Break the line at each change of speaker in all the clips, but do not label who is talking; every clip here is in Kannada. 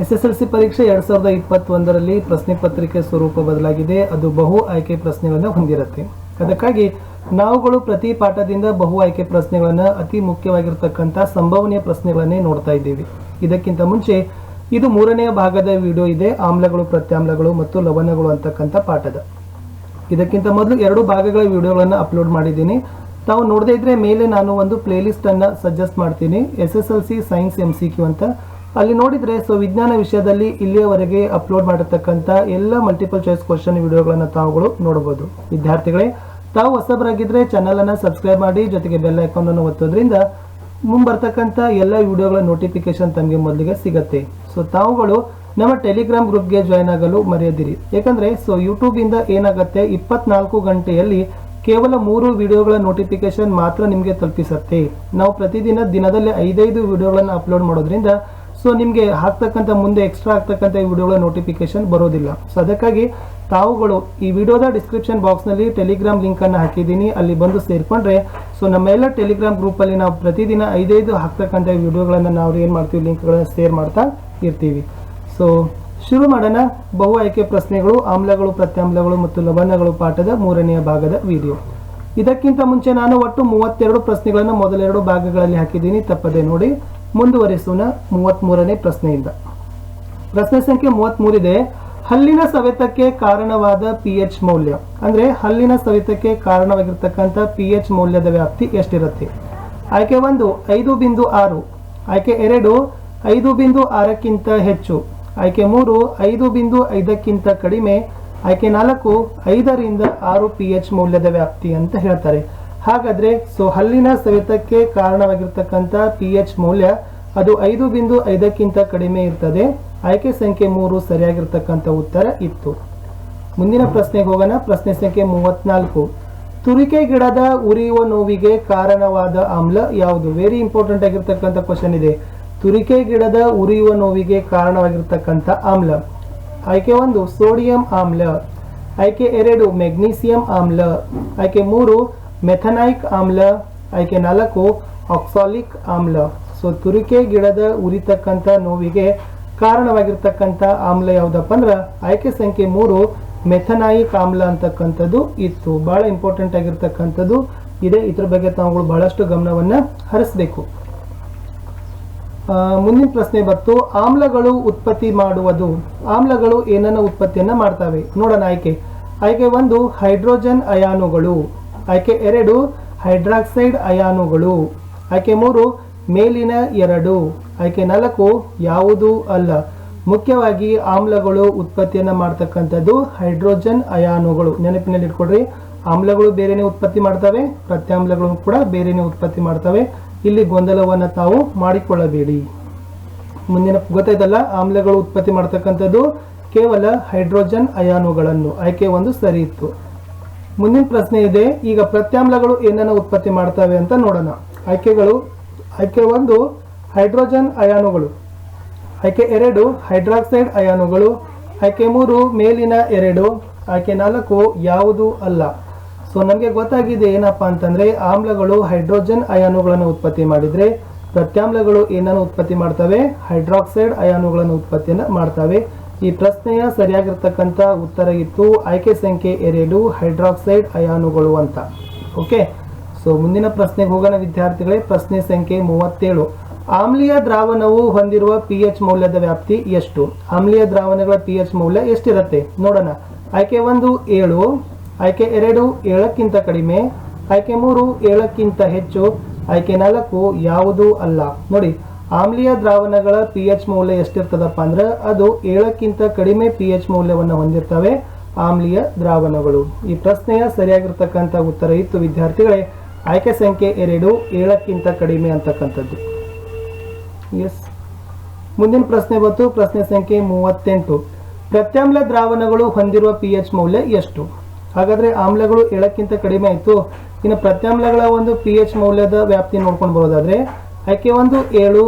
SSLC ಪರೀಕ್ಷೆ 2021ರಲ್ಲಿ ಪ್ರಶ್ನೆ ಪತ್ರಿಕೆ ಸ್ವರೂಪ ಬದಲಾಗಿದೆ. ಅದು ಬಹು ಆಯ್ಕೆ ಪ್ರಶ್ನೆಗಳನ್ನು ಹೊಂದಿರುತ್ತೆ. ಅದಕ್ಕಾಗಿ ನಾವುಗಳು ಪ್ರತಿ ಪಾಠದಿಂದ ಬಹು ಆಯ್ಕೆ ಪ್ರಶ್ನೆಗಳನ್ನು ಅತಿ ಮುಖ್ಯವಾಗಿರತಕ್ಕಂಥ ಸಂಭವನೀಯ ಪ್ರಶ್ನೆಗಳನ್ನೇ ನೋಡ್ತಾ ಇದ್ದೀವಿ. ಇದಕ್ಕಿಂತ ಮುಂಚೆ ಇದು 3ನೇ ಭಾಗದ ವಿಡಿಯೋ ಇದೆ, ಆಮ್ಲಗಳು, ಪ್ರತ್ಯಾಮ್ಲಗಳು ಮತ್ತು ಲವಣಗಳು ಅಂತಕ್ಕಂಥ ಪಾಠದ. ಇದಕ್ಕಿಂತ ಮೊದಲು 2 ಭಾಗಗಳ ವಿಡಿಯೋಗಳನ್ನು ಅಪ್ಲೋಡ್ ಮಾಡಿದ್ದೀನಿ. ತಾವು ನೋಡದೇ ಇದ್ರೆ ಮೇಲೆ ನಾನು ಒಂದು ಪ್ಲೇಲಿಸ್ಟ್ ಅನ್ನು ಸಜೆಸ್ಟ್ ಮಾಡ್ತೀನಿ, SSLC ಸೈನ್ಸ್ MCQ ಅಂತ. ಅಲ್ಲಿ ನೋಡಿದ್ರೆ ವಿಜ್ಞಾನ ವಿಷಯದಲ್ಲಿ ಇಲ್ಲಿಯವರೆಗೆ ಅಪ್ಲೋಡ್ ಮಾಡಿರ್ತಕ್ಕಂಥ ಎಲ್ಲ ಮಲ್ಟಿಪಲ್ ಚಾಯ್ಸ್ ಕ್ವಶನ್ ವಿಡಿಯೋಗಳನ್ನು ತಾವುಗಳು ನೋಡಬಹುದು. ವಿದ್ಯಾರ್ಥಿಗಳೇ, ತಾವು ಹೊಸಬರಾಗಿದ್ರೆ ಚಾನಲ್ ಅನ್ನು ಸಬ್ಸ್ಕ್ರೈಬ್ ಮಾಡಿ, ಜೊತೆಗೆ ಬೆಲ್ ಐಕಾನ್ ಅನ್ನು ಒತ್ತೋದ್ರಿಂದ ಮುಂಬರ್ತಕ್ಕಂಥ ಎಲ್ಲ ವಿಡಿಯೋಗಳ ನೋಟಿಫಿಕೇಶನ್ ತಮಗೆ ಮೊದಲಿಗೆ ಸಿಗುತ್ತೆ. ತಾವುಗಳು ನಮ್ಮ ಟೆಲಿಗ್ರಾಮ್ ಗ್ರೂಪ್ಗೆ ಜಾಯ್ನ್ ಆಗಲು ಮರೆಯದಿರಿ. ಯಾಕಂದ್ರೆ ಯೂಟ್ಯೂಬ್ ಇಂದ ಏನಾಗುತ್ತೆ, 24 ಗಂಟೆಯಲ್ಲಿ ಕೇವಲ 3 ವಿಡಿಯೋಗಳ ನೋಟಿಫಿಕೇಶನ್ ಮಾತ್ರ ನಿಮಗೆ ತಲುಪಿಸುತ್ತೆ. ನಾವು ಪ್ರತಿದಿನ ದಿನದಲ್ಲಿ 5 ವಿಡಿಯೋಗಳನ್ನು ಅಪ್ಲೋಡ್ ಮಾಡೋದ್ರಿಂದ ನಿಮಗೆ ಹಾಕ್ತಕ್ಕಂಥ ಮುಂದೆ ಎಕ್ಸ್ಟ್ರಾ ಆಗ್ತಕ್ಕಂಥ ವಿಡಿಯೋಗಳ ನೋಟಿಫಿಕೇಶನ್ ಬರೋದಿಲ್ಲ. ಅದಕ್ಕಾಗಿ ತಾವುಗಳು ಈ ವಿಡಿಯೋದ ಡಿಸ್ಕ್ರಿಪ್ಷನ್ ಬಾಕ್ಸ್ನಲ್ಲಿ ಟೆಲಿಗ್ರಾಮ್ ಲಿಂಕ್ ಅನ್ನು ಹಾಕಿದ್ದೀನಿ, ಅಲ್ಲಿ ಬಂದು ಸೇರ್ಕೊಂಡ್ರೆ ನಮ್ಮ ಎಲ್ಲ ಟೆಲಿಗ್ರಾಮ್ ಗ್ರೂಪಲ್ಲಿ ನಾವು ಪ್ರತಿದಿನ 5 ಹಾಕ್ತಕ್ಕಂಥ ವಿಡಿಯೋಗಳನ್ನು ನಾವು ಏನು ಮಾಡ್ತೀವಿ, ಲಿಂಕ್ಗಳನ್ನು ಶೇರ್ ಮಾಡ್ತಾ ಇರ್ತೀವಿ. ಶುರು ಮಾಡೋಣ. ಬಹು ಆಯ್ಕೆ ಪ್ರಶ್ನೆಗಳು, ಆಮ್ಲಗಳು, ಪ್ರತ್ಯಾಮ್ಲಗಳು ಮತ್ತು ಲವಣಗಳು ಪಾಠದ 3ನೇ ಭಾಗದ ವಿಡಿಯೋ. ಇದಕ್ಕಿಂತ ಮುಂಚೆ ನಾನು ಒಟ್ಟು 32 ಪ್ರಶ್ನೆಗಳನ್ನು ಮೊದಲ 2 ಭಾಗಗಳಲ್ಲಿ ಹಾಕಿದ್ದೀನಿ, ತಪ್ಪದೆ ನೋಡಿ. ಮುಂದುವರಿಸೋಣ 33ನೇ ಪ್ರಶ್ನೆಯಿಂದ. ಪ್ರಶ್ನೆ ಸಂಖ್ಯೆ 33 ಇದೆ. ಹಲ್ಲಿನ ಸವೆತಕ್ಕೆ ಕಾರಣವಾದ pH ಮೌಲ್ಯ, ಅಂದ್ರೆ ಹಲ್ಲಿನ ಸವೆತಕ್ಕೆ ಕಾರಣವಾಗಿರ್ತಕ್ಕಂಥ pH ಮೌಲ್ಯದ ವ್ಯಾಪ್ತಿ ಎಷ್ಟಿರುತ್ತೆ? ಆಯ್ಕೆ 1 5.6, ಆಯ್ಕೆ 2 5.6ಕ್ಕಿಂತ ಹೆಚ್ಚು, ಆಯ್ಕೆ 3 5.5ಕ್ಕಿಂತ ಕಡಿಮೆ, ಆಯ್ಕೆ 4 5ರಿಂದ 6 pH ಮೌಲ್ಯದ ವ್ಯಾಪ್ತಿ ಅಂತ ಹೇಳ್ತಾರೆ. ಹಾಗಾದ್ರೆ ಹಲ್ಲಿನ ಸವೆತಕ್ಕೆ ಕಾರಣವಾಗಿರ್ತಕ್ಕಂಥ pH ಮೌಲ್ಯ ಅದು 5.5ಕ್ಕಿಂತ ಕಡಿಮೆ ಇರ್ತದೆ. ಆಯ್ಕೆ ಸಂಖ್ಯೆ 3 ಸರಿಯಾಗಿರ್ತಕ್ಕಂಥ ಉತ್ತರ ಇತ್ತು. ಮುಂದಿನ ಪ್ರಶ್ನೆಗೆ ಹೋಗೋಣ. ಪ್ರಶ್ನೆ ಸಂಖ್ಯೆ 34. ತುರಿಕೆ ಗಿಡದ ಉರಿಯುವ ನೋವಿಗೆ ಕಾರಣವಾದ ಆಮ್ಲ ಯಾವುದು? ವೆರಿ ಇಂಪಾರ್ಟೆಂಟ್ ಆಗಿರ್ತಕ್ಕಂಥ ಕ್ವಶನ್ ಇದೆ. ತುರಿಕೆ ಗಿಡದ ಉರಿಯುವ ನೋವಿಗೆ ಕಾರಣವಾಗಿರ್ತಕ್ಕಂಥ ಆಮ್ಲ. ಆಯ್ಕೆ 1 ಸೋಡಿಯಂ ಆಮ್ಲ, ಆಯ್ಕೆ 2 ಮೆಗ್ನೀಸಿಯಂ ಆಮ್ಲ, ಆಯ್ಕೆ 3 ಮೆಥನೈಕ್ ಆಮ್ಲ, ಆಯ್ಕೆ 4 ಆಕ್ಸಾಲಿಕ್ ಆಮ್ಲ. ತುರಿಕೆ ಗಿಡದ ಉರಿತಕ್ಕಂಥ ನೋವಿಗೆ ಕಾರಣವಾಗಿರ್ತಕ್ಕಂಥ ಆಮ್ಲ ಯಾವುದಪ್ಪ ಅಂದ್ರೆ ಆಯ್ಕೆ ಸಂಖ್ಯೆ 3 ಮೆಥನಾಯಿಕ್ ಆಮ್ಲ ಅಂತಕ್ಕಂಥದ್ದು ಇತ್ತು. ಬಹಳ ಇಂಪಾರ್ಟೆಂಟ್ ಆಗಿರ್ತಕ್ಕಂಥದ್ದು ಇದೆ. ಇದ್ರ ಬಗ್ಗೆ ತಾವುಗಳು ಬಹಳಷ್ಟು ಗಮನವನ್ನ ಹರಿಸಬೇಕು. ಮುಂದಿನ ಪ್ರಶ್ನೆ ಬಂತು, ಆಮ್ಲಗಳು ಉತ್ಪತ್ತಿ ಮಾಡುವುದು. ಆಮ್ಲಗಳು ಏನನ್ನ ಉತ್ಪತ್ತಿಯನ್ನ ಮಾಡ್ತವೆ ನೋಡೋಣ. ಆಯ್ಕೆ 1 ಹೈಡ್ರೋಜನ್ ಅಯಾನುಗಳು, ಆಯ್ಕೆ 2 ಹೈಡ್ರಾಕ್ಸೈಡ್ ಅಯಾನುಗಳು, ಆಯ್ಕೆ 3 ಮೇಲಿನ 2, ಆಯ್ಕೆ 4 ಯಾವುದೂ ಅಲ್ಲ. ಮುಖ್ಯವಾಗಿ ಆಮ್ಲಗಳು ಉತ್ಪತ್ತಿಯನ್ನ ಮಾಡ್ತಕ್ಕಂಥದ್ದು ಹೈಡ್ರೋಜನ್ ಅಯಾನುಗಳು. ನೆನಪಿನಲ್ಲಿ ಇಟ್ಕೊಡ್ರಿ, ಆಮ್ಲಗಳು ಬೇರೆನೆ ಉತ್ಪತ್ತಿ ಮಾಡ್ತವೆ, ಪ್ರತ್ಯಾಮ್ಲಗಳು ಕೂಡ ಬೇರೆನೆ ಉತ್ಪತ್ತಿ ಮಾಡ್ತವೆ. ಇಲ್ಲಿ ಗೊಂದಲವನ್ನ ತಾವು ಮಾಡಿಕೊಳ್ಳಬೇಡಿ. ಮುಂದಿನ ಗೊತ್ತಾಯ್ತಲ್ಲ, ಆಮ್ಲಗಳು ಉತ್ಪತ್ತಿ ಮಾಡ್ತಕ್ಕಂಥದ್ದು ಕೇವಲ ಹೈಡ್ರೋಜನ್ ಅಯಾನುಗಳನ್ನು. ಆಯ್ಕೆ 1 ಸರಿ ಇತ್ತು. ಮುಂದಿನ ಪ್ರಶ್ನೆ ಇದೆ. ಈಗ ಪ್ರತ್ಯಾಮ್ಲಗಳು ಏನನ್ನ ಉತ್ಪತ್ತಿ ಮಾಡ್ತವೆ ಅಂತ ನೋಡೋಣ. ಆಯ್ಕೆಗಳು: ಆಯ್ಕೆ 1 ಹೈಡ್ರೋಜನ್ ಅಯಾನುಗಳು, ಆಯ್ಕೆ 2 ಹೈಡ್ರಾಕ್ಸೈಡ್ ಅಯಾನುಗಳು, ಆಯ್ಕೆ 3 ಮೇಲಿನ 2, ಆಯ್ಕೆ 4 ಯಾವುದೂ ಅಲ್ಲ. ನಮಗೆ ಗೊತ್ತಾಗಿದೆ ಏನಪ್ಪಾ ಅಂತಂದ್ರೆ ಆಮ್ಲಗಳು ಹೈಡ್ರೋಜನ್ ಅಯಾನುಗಳನ್ನು ಉತ್ಪತ್ತಿ ಮಾಡಿದ್ರೆ ಪ್ರತ್ಯಾಮ್ಲಗಳು ಏನನ್ನು ಉತ್ಪತ್ತಿ ಮಾಡ್ತವೆ? ಹೈಡ್ರಾಕ್ಸೈಡ್ ಅಯಾನುಗಳನ್ನು ಉತ್ಪತ್ತಿಯನ್ನ ಮಾಡ್ತವೆ. ಈ ಪ್ರಶ್ನೆಯ ಸರಿಯಾಗಿರ್ತಕ್ಕಂಥ ಉತ್ತರ ಇತ್ತು ಆಯ್ಕೆ ಸಂಖ್ಯೆ 2 ಹೈಡ್ರಾಕ್ಸೈಡ್ ಅಯಾನುಗಳು ಅಂತ. ಓಕೆ, ಮುಂದಿನ ಪ್ರಶ್ನೆಗೆ ಹೋಗೋಣ ವಿದ್ಯಾರ್ಥಿಗಳೇ. ಪ್ರಶ್ನೆ ಸಂಖ್ಯೆ 37. ಆಮ್ಲೀಯ ದ್ರಾವಣವು ಹೊಂದಿರುವ pH ಮೌಲ್ಯದ ವ್ಯಾಪ್ತಿ ಎಷ್ಟು? ಆಮ್ಲೀಯ ದ್ರಾವಣಗಳ pH ಮೌಲ್ಯ ಎಷ್ಟಿರುತ್ತೆ ನೋಡೋಣ. ಆಯ್ಕೆ 1 7, ಆಯ್ಕೆ 2 7ಕ್ಕಿಂತ ಕಡಿಮೆ, ಆಯ್ಕೆ 3 7ಕ್ಕಿಂತ ಹೆಚ್ಚು, ಆಯ್ಕೆ 4 ಯಾವುದೂ ಅಲ್ಲ. ನೋಡಿ, ಆಮ್ಲೀಯ ದ್ರಾವಣಗಳ pH ಮೌಲ್ಯ ಎಷ್ಟಿರ್ತದಪ್ಪ ಅಂದ್ರೆ ಅದು 7ಕ್ಕಿಂತ ಕಡಿಮೆ pH ಮೌಲ್ಯವನ್ನು ಹೊಂದಿರ್ತವೆ ಆಮ್ಲೀಯ ದ್ರಾವಣಗಳು. ಈ ಪ್ರಶ್ನೆಯ ಸರಿಯಾಗಿರ್ತಕ್ಕಂಥ ಉತ್ತರ ಇತ್ತು ವಿದ್ಯಾರ್ಥಿಗಳೇ ಆಯ್ಕೆ ಸಂಖ್ಯೆ 2 7ಕ್ಕಿಂತ ಕಡಿಮೆ ಅಂತಕ್ಕಂಥದ್ದು. ಎಸ್, ಮುಂದಿನ ಪ್ರಶ್ನೆ ಬಂತು. ಪ್ರಶ್ನೆ ಸಂಖ್ಯೆ 38. ಪ್ರತ್ಯಾಮ್ಲ ದ್ರಾವಣಗಳು ಹೊಂದಿರುವ pH ಮೌಲ್ಯ ಎಷ್ಟು? ಹಾಗಾದ್ರೆ ಆಮ್ಲಗಳು 7ಕ್ಕಿಂತ ಕಡಿಮೆ ಆಯಿತು. ಇನ್ನು ಪ್ರತ್ಯಾಮ್ಲಗಳ ಒಂದು pH ಮೌಲ್ಯದ ವ್ಯಾಪ್ತಿ ನೋಡ್ಕೊಂಡು ಬರೋದಾದ್ರೆ ಆಯ್ಕೆ 1 7,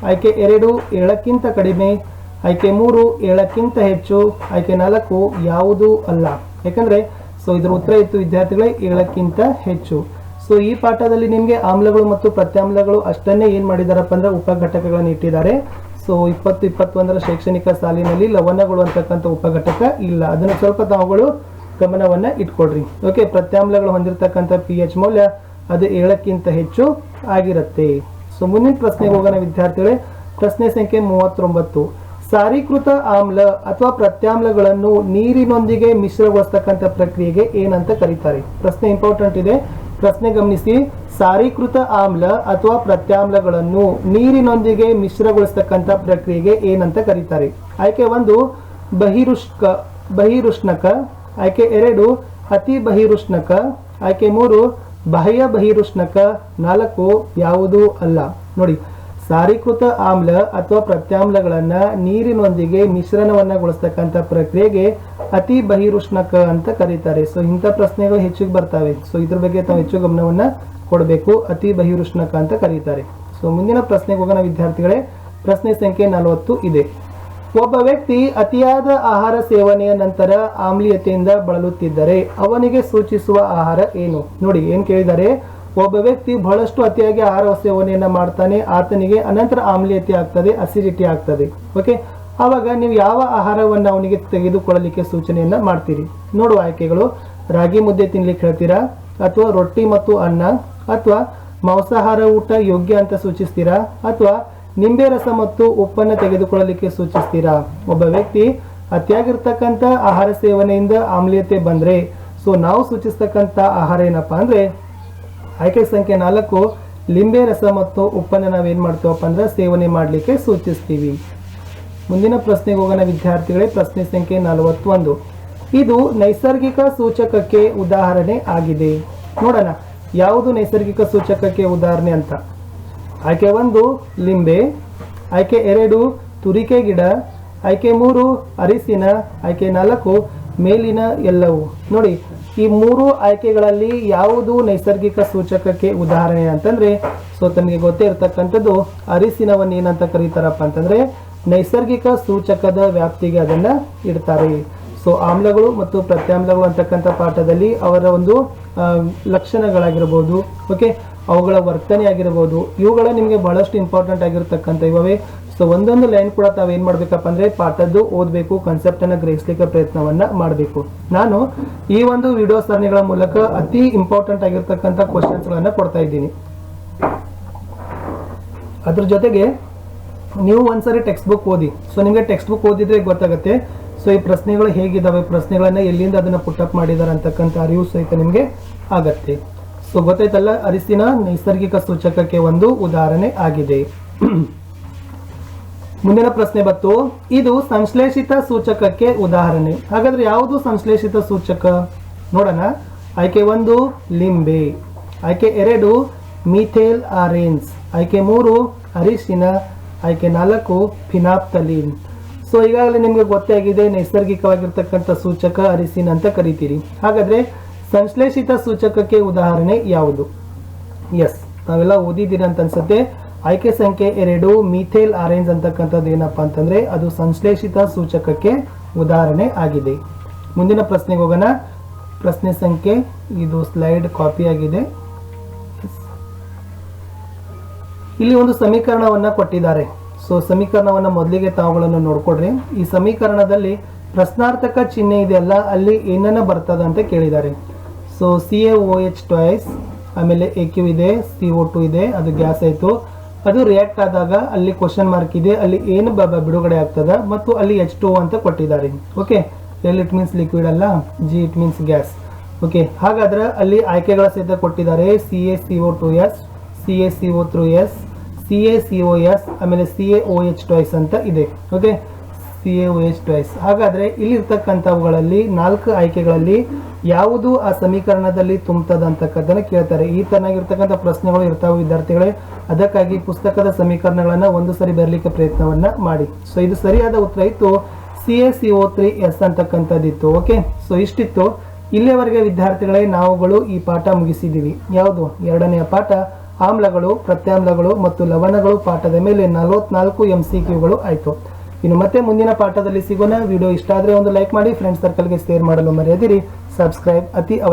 ಆಯ್ಕೆ 2 7ಕ್ಕಿಂತ ಕಡಿಮೆ, ಆಯ್ಕೆ 3 7ಕ್ಕಿಂತ ಹೆಚ್ಚು, ಆಯ್ಕೆ 4 ಯಾವುದೂ ಅಲ್ಲ. ಯಾಕಂದ್ರೆ ಇದರ ಉತ್ತರ ಇತ್ತು ವಿದ್ಯಾರ್ಥಿಗಳೇ 7ಕ್ಕಿಂತ ಹೆಚ್ಚು. ಈ ಪಾಠದಲ್ಲಿ ನಿಮಗೆ ಆಮ್ಲಗಳು ಮತ್ತು ಪ್ರತ್ಯಾಮ್ಲಗಳು ಅಷ್ಟನ್ನೇ ಏನು ಮಾಡಿದಾರಪ್ಪ ಅಂದ್ರೆ ಉಪಘಟಕಗಳನ್ನು ಇಟ್ಟಿದ್ದಾರೆ. ಸೊ 2021ರ ಶೈಕ್ಷಣಿಕ ಸಾಲಿನಲ್ಲಿ ಲವಣಗಳು ಅಂತಕ್ಕಂಥ ಉಪಘಟಕ ಇಲ್ಲ. ಅದನ್ನು ಸ್ವಲ್ಪ ತಾವುಗಳು ಗಮನವನ್ನ ಇಟ್ಕೊಳ್ರಿ. ಓಕೆ, ಪ್ರತ್ಯಾಮ್ಲಗಳು ಹೊಂದಿರತಕ್ಕಂಥ pH ಮೌಲ್ಯ ಅದು 7ಕ್ಕಿಂತ ಹೆಚ್ಚು ಆಗಿರುತ್ತೆ. ಸೊ ಮುಂದಿನ ಪ್ರಶ್ನೆಗೆ ಹೋಗೋಣ ವಿದ್ಯಾರ್ಥಿಗಳೇ. ಪ್ರಶ್ನೆ ಸಂಖ್ಯೆ 39. ಸಾರೀಕೃತ ಆಮ್ಲ ಅಥವಾ ಪ್ರತ್ಯಾಮ್ಲಗಳನ್ನು ನೀರಿನೊಂದಿಗೆ ಮಿಶ್ರಗೊಳಿಸ್ತಕ್ಕಂಥ ಪ್ರಕ್ರಿಯೆಗೆ ಏನಂತ ಕರೀತಾರೆ? ಪ್ರಶ್ನೆ ಇಂಪಾರ್ಟೆಂಟ್ ಇದೆ, ಪ್ರಶ್ನೆ ಗಮನಿಸಿ. ಸಾರೀಕೃತ ಆಮ್ಲ ಅಥವಾ ಪ್ರತ್ಯಾಮ್ಲಗಳನ್ನು ನೀರಿನೊಂದಿಗೆ ಮಿಶ್ರಗೊಳಿಸ್ತಕ್ಕಂಥ ಪ್ರಕ್ರಿಯೆಗೆ ಏನಂತ ಕರೀತಾರೆ? ಆಯ್ಕೆ 1 ಬಹಿರುಷ್ಣಕ, ಆಯ್ಕೆ 2 ಅತಿ ಬಹಿರುಷ್ಣಕ, ಆಯ್ಕೆ 3 ಬಾಹ್ಯ ಬಹಿರುಷ್ಣಕ, 4 ಯಾವುದೂ ಅಲ್ಲ. ನೋಡಿ, ಸಾರೀಕೃತ ಆಮ್ಲ ಅಥವಾ ಪ್ರತ್ಯಾಮ್ಲಗಳನ್ನ ನೀರಿನೊಂದಿಗೆ ಮಿಶ್ರಣವನ್ನಗೊಳಿಸ್ತಕ್ಕಂಥ ಪ್ರಕ್ರಿಯೆಗೆ ಅತಿ ಬಹಿರುಷ್ಣಕ ಅಂತ ಕರೀತಾರೆ. ಸೊ ಇಂಥ ಪ್ರಶ್ನೆಗಳು ಹೆಚ್ಚಿಗೆ ಬರ್ತವೆ. ಸೊ ಇದ್ರ ಬಗ್ಗೆ ತಾವು ಹೆಚ್ಚು ಗಮನವನ್ನ ಕೊಡಬೇಕು. ಅತಿ ಬಹಿರುಷ್ಣಕ ಅಂತ ಕರೀತಾರೆ. ಸೊ ಮುಂದಿನ ಪ್ರಶ್ನೆಗೆ ಹೋಗೋಣ ವಿದ್ಯಾರ್ಥಿಗಳೇ. ಪ್ರಶ್ನೆ ಸಂಖ್ಯೆ 40 ಇದೆ. ಒಬ್ಬ ವ್ಯಕ್ತಿ ಅತಿಯಾದ ಆಹಾರ ಸೇವನೆಯ ನಂತರ ಆಮ್ಲೀಯತೆಯಿಂದ ಬಳಲುತ್ತಿದ್ದರೆ ಅವನಿಗೆ ಸೂಚಿಸುವ ಆಹಾರ ಏನು? ನೋಡಿ, ಏನ್ ಕೇಳಿದ್ದಾರೆ, ಒಬ್ಬ ವ್ಯಕ್ತಿ ಬಹಳಷ್ಟು ಅತಿಯಾಗಿ ಆಹಾರ ಸೇವನೆಯನ್ನ ಮಾಡ್ತಾನೆ, ಆತನಿಗೆ ಅನಂತರ ಆಮ್ಲೀಯತೆ ಆಗ್ತದೆ, ಅಸಿಡಿಟಿ ಆಗ್ತದೆ. ಓಕೆ, ಆವಾಗ ನೀವು ಯಾವ ಆಹಾರವನ್ನ ಅವನಿಗೆ ತೆಗೆದುಕೊಳ್ಳಲಿಕ್ಕೆ ಸೂಚನೆಯನ್ನ ಮಾಡ್ತೀರಿ? ನೋಡುವ ಆಯ್ಕೆಗಳು: ರಾಗಿ ಮುದ್ದೆ ತಿನ್ಲಿಕ್ಕೆ ಹೇಳ್ತೀರಾ, ಅಥವಾ ರೊಟ್ಟಿ ಮತ್ತು ಅನ್ನ, ಅಥವಾ ಮಾಂಸಾಹಾರ ಊಟ ಯೋಗ್ಯ ಅಂತ ಸೂಚಿಸ್ತೀರಾ, ಅಥವಾ ನಿಂಬೆ ರಸ ಮತ್ತು ಉಪ್ಪನ್ನು ತೆಗೆದುಕೊಳ್ಳಲಿಕ್ಕೆ ಸೂಚಿಸ್ತೀರಾ? ಒಬ್ಬ ವ್ಯಕ್ತಿ ಅತಿಯಾಗಿರ್ತಕ್ಕಂಥ ಆಹಾರ ಸೇವನೆಯಿಂದ ಆಮ್ಲೀಯತೆ ಬಂದ್ರೆ ಸೊ ನಾವು ಸೂಚಿಸ್ತಕ್ಕಂಥ ಆಹಾರ ಏನಪ್ಪಾ ಅಂದ್ರೆ ಆಯ್ಕೆ ಸಂಖ್ಯೆ 4 ಲಿಂಬೆ ರಸ ಮತ್ತು ಉಪ್ಪನ್ನು ನಾವೇನ್ ಮಾಡ್ತೀವಪ್ಪ ಅಂದ್ರೆ ಸೇವನೆ ಮಾಡಲಿಕ್ಕೆ ಸೂಚಿಸ್ತೀವಿ. ಮುಂದಿನ ಪ್ರಶ್ನೆಗೆ ಹೋಗೋಣ ವಿದ್ಯಾರ್ಥಿಗಳೇ. ಪ್ರಶ್ನೆ ಸಂಖ್ಯೆ 41. ಇದು ನೈಸರ್ಗಿಕ ಸೂಚಕಕ್ಕೆ ಉದಾಹರಣೆ ಆಗಿದೆ. ನೋಡೋಣ ಯಾವುದು ನೈಸರ್ಗಿಕ ಸೂಚಕಕ್ಕೆ ಉದಾಹರಣೆ ಅಂತ. ಆಯ್ಕೆ 1 ಲಿಂಬೆ, ಆಯ್ಕೆ 2 ತುರಿಕೆ ಗಿಡ, ಆಯ್ಕೆ 3 ಅರಿಸಿನ, ಆಯ್ಕೆ 4 ಮೇಲಿನ ಎಲ್ಲವೂ. ನೋಡಿ, ಈ 3 ಆಯ್ಕೆಗಳಲ್ಲಿ ಯಾವುದು ನೈಸರ್ಗಿಕ ಸೂಚಕಕ್ಕೆ ಉದಾಹರಣೆ ಅಂತಂದ್ರೆ ಸೊ ತಮಗೆ ಗೊತ್ತೇ ಇರತಕ್ಕಂಥದ್ದು ಅರಿಸಿನವನ್ನು ಏನಂತ ಕರೀತಾರಪ್ಪ ಅಂತಂದ್ರೆ ನೈಸರ್ಗಿಕ ಸೂಚಕದ ವ್ಯಾಪ್ತಿಗೆ ಅದನ್ನ ಇಡ್ತಾರೆ. ಸೊ ಆಮ್ಲಗಳು ಮತ್ತು ಪ್ರತ್ಯಾಮ್ಲಗಳು ಅಂತಕ್ಕಂಥ ಪಾಠದಲ್ಲಿ ಅವರ ಒಂದು ಲಕ್ಷಣಗಳಾಗಿರ್ಬೋದು, ಓಕೆ, ಅವುಗಳ ವರ್ತನೆ ಆಗಿರ್ಬೋದು, ಇವುಗಳ ನಿಮಗೆ ಬಹಳಷ್ಟು ಇಂಪಾರ್ಟೆಂಟ್ ಆಗಿರ್ತಕ್ಕಂಥ ಇವೇ. ಸೊ ಒಂದೊಂದು ಲೈನ್ ಕೂಡ ತಾವೇನ್ ಮಾಡ್ಬೇಕಪ್ಪ ಅಂದ್ರೆ ಪಾಠದ್ದು ಓದಬೇಕು, ಕಾನ್ಸೆಪ್ಟ್ ಅನ್ನ ಗ್ರಹಿಸಲಿಕ್ಕೆ ಪ್ರಯತ್ನವನ್ನ ಮಾಡಬೇಕು. ನಾನು ಈ ಒಂದು ವಿಡಿಯೋ ಸರಣಿಗಳ ಮೂಲಕ ಅತಿ ಇಂಪಾರ್ಟೆಂಟ್ ಆಗಿರ್ತಕ್ಕಂಥ ಕ್ವಶನ್ಸ್ ಗಳನ್ನ ಕೊಡ್ತಾ ಇದ್ದೀನಿ. ಅದ್ರ ಜೊತೆಗೆ ನೀವು ಒಂದ್ಸರಿ ಟೆಕ್ಸ್ಟ್ ಬುಕ್ ಓದಿ. ಸೊ ನಿಮಗೆ ಟೆಕ್ಸ್ಟ್ ಬುಕ್ ಓದಿದ್ರೆ ಗೊತ್ತಾಗುತ್ತೆ ಸೊ ಈ ಪ್ರಶ್ನೆಗಳು ಹೇಗಿದ್ದಾವೆ, ಪ್ರಶ್ನೆಗಳನ್ನ ಎಲ್ಲಿಂದ ಅದನ್ನ ಪುಟ್ಟಪ್ ಮಾಡಿದ್ದಾರೆ ಅಂತಕ್ಕಂಥ ಅರಿವು ಸಹಿತ ನಿಮಗೆ ಆಗತ್ತೆ. ಸೊ ಗೊತ್ತಾಯ್ತಲ್ಲ, ಅರಿಸಿನ ನೈಸರ್ಗಿಕ ಸೂಚಕಕ್ಕೆ ಒಂದು ಉದಾಹರಣೆ ಆಗಿದೆ. ಮುಂದಿನ ಪ್ರಶ್ನೆ ಬಂತು, ಇದು ಸಂಶ್ಲೇಷಿತ ಸೂಚಕಕ್ಕೆ ಉದಾಹರಣೆ. ಹಾಗಾದ್ರೆ ಯಾವುದು ಸಂಶ್ಲೇಷಿತ ಸೂಚಕ ನೋಡೋಣ. ಆಯ್ಕೆ 1 ಲಿಂಬೆ, ಆಯ್ಕೆ 2 ಮೀಥೇಲ್ ಆರೆಂಜ್, ಆಯ್ಕೆ 3 ಅರಿಶಿನ, ಆಯ್ಕೆ 4 ಫಿನಾಪ್ತಲೀನ್. ಸೊ ಈಗಾಗಲೇ ನಿಮ್ಗೆ ಗೊತ್ತೇ ಆಗಿದೆ ನೈಸರ್ಗಿಕವಾಗಿರ್ತಕ್ಕಂಥ ಸೂಚಕ ಅರಿಸಿನ ಅಂತ ಕರಿತೀರಿ. ಹಾಗಾದ್ರೆ ಸಂಶ್ಲೇಷಿತ ಸೂಚಕಕ್ಕೆ ಉದಾಹರಣೆ ಯಾವುದು? ಎಸ್, ನಾವೆಲ್ಲ ಓದಿದ್ದೀರಿ ಅಂತ ಅನ್ಸುತ್ತೆ. ಆಯ್ಕೆ ಸಂಖ್ಯೆ 2 ಮೀಥೇಲ್ ಆರೆಂಜ್ ಅಂತಕ್ಕಂಥದ್ದು ಏನಪ್ಪಾ ಅಂತಂದ್ರೆ ಅದು ಸಂಶ್ಲೇಷಿತ ಸೂಚಕಕ್ಕೆ ಉದಾಹರಣೆ ಆಗಿದೆ. ಮುಂದಿನ ಪ್ರಶ್ನೆಗೆ ಹೋಗೋಣ. ಪ್ರಶ್ನೆ ಸಂಖ್ಯೆ, ಇದು ಸ್ಲೈಡ್ ಕಾಪಿ ಆಗಿದೆ. ಇಲ್ಲಿ ಒಂದು ಸಮೀಕರಣವನ್ನ ಕೊಟ್ಟಿದ್ದಾರೆ. ಸೊ ಸಮೀಕರಣವನ್ನ ಮೊದಲಿಗೆ ತಾವುಗಳನ್ನು ನೋಡ್ಕೊಡ್ರಿ. ಈ ಸಮೀಕರಣದಲ್ಲಿ ಪ್ರಶ್ನಾರ್ಥಕ ಚಿಹ್ನೆ ಇದೆಯಲ್ಲ, ಅಲ್ಲಿ ಏನನ್ನ ಬರ್ತದ ಅಂತ ಕೇಳಿದ್ದಾರೆ. ಸೊ CaOH ಟ್ವೈಸ್, ಆಮೇಲೆ AQ ಇದೆ, CO2 ಇದೆ, ಅದು ಗ್ಯಾಸ್ ಆಯ್ತು. ಅದು ರಿಯಾಕ್ಟ್ ಆದಾಗ ಅಲ್ಲಿ ಕ್ವಶನ್ ಮಾರ್ಕ್ ಇದೆ, ಅಲ್ಲಿ ಏನು ಬಿಡುಗಡೆ ಆಗ್ತದ, ಮತ್ತು ಅಲ್ಲಿ H2O ಅಂತ ಕೊಟ್ಟಿದ್ದಾರೆ. Okay, L it means liquid ಅಲ್ಲ, G it means gas. Okay, ಹಾಗಾದ್ರೆ ಅಲ್ಲಿ ಆಯ್ಕೆಗಳ ಸಹಿತ ಕೊಟ್ಟಿದ್ದಾರೆ. CaCO2S, CaCO3S, CaCOS, ಆಮೇಲೆ CaOH ಟ್ವೈಸ್ ಅಂತ ಇದೆ. Okay, CaOH twice. ಹಾಗಾದ್ರೆ ಇಲ್ಲಿ ಇರ್ತಕ್ಕಂಥವುಗಳಲ್ಲಿ 4 ಆಯ್ಕೆಗಳಲ್ಲಿ ಯಾವುದು ಆ ಸಮೀಕರಣದಲ್ಲಿ ತುಂಬುತ್ತದೆ ಅಂತಕ್ಕಂಥದ್ದನ್ನ ಕೇಳ್ತಾರೆ. ಈ ತರನಾಗಿರ್ತಕ್ಕಂಥ ಪ್ರಶ್ನೆಗಳು ಇರ್ತಾವೆ ವಿದ್ಯಾರ್ಥಿಗಳೇ. ಅದಕ್ಕಾಗಿ ಪುಸ್ತಕದ ಸಮೀಕರಣಗಳನ್ನ ಒಂದು ಸರಿ ಬರಲಿಕ್ಕೆ ಪ್ರಯತ್ನವನ್ನ ಮಾಡಿ. ಸೊ ಇದು ಸರಿಯಾದ ಉತ್ತರ ಇತ್ತು, CaCO3S ಅಂತಕ್ಕಂಥದ್ದಿತ್ತು. ಓಕೆ, ಸೊ ಇಷ್ಟಿತ್ತು. ಇಲ್ಲಿಯವರೆಗೆ ವಿದ್ಯಾರ್ಥಿಗಳೇ ನಾವುಗಳು ಈ ಪಾಠ ಮುಗಿಸಿದ್ದೀವಿ. ಯಾವುದು? 2ನೇ ಪಾಠ ಆಮ್ಲಗಳು, ಪ್ರತ್ಯಾಮ್ಲಗಳು ಮತ್ತು ಲವಣಗಳು ಪಾಠದ ಮೇಲೆ 44 MCQಗಳು ಆಯ್ತು. ಇನ್ನು ಮತ್ತೆ ಮುಂದಿನ ಪಾಠದಲ್ಲಿ ಸಿಗೋಣ. ವಿಡಿಯೋ ಇಷ್ಟ ಆದ್ರೆ ಒಂದು ಲೈಕ್ ಮಾಡಿ, ಫ್ರೆಂಡ್ಸ್ ಸರ್ಕಲ್ಗೆ ಶೇರ್ ಮಾಡಲು ಮರೆಯದಿರಿ. ಸಬ್ಸ್ಕ್ರೈಬ್ ಅತಿ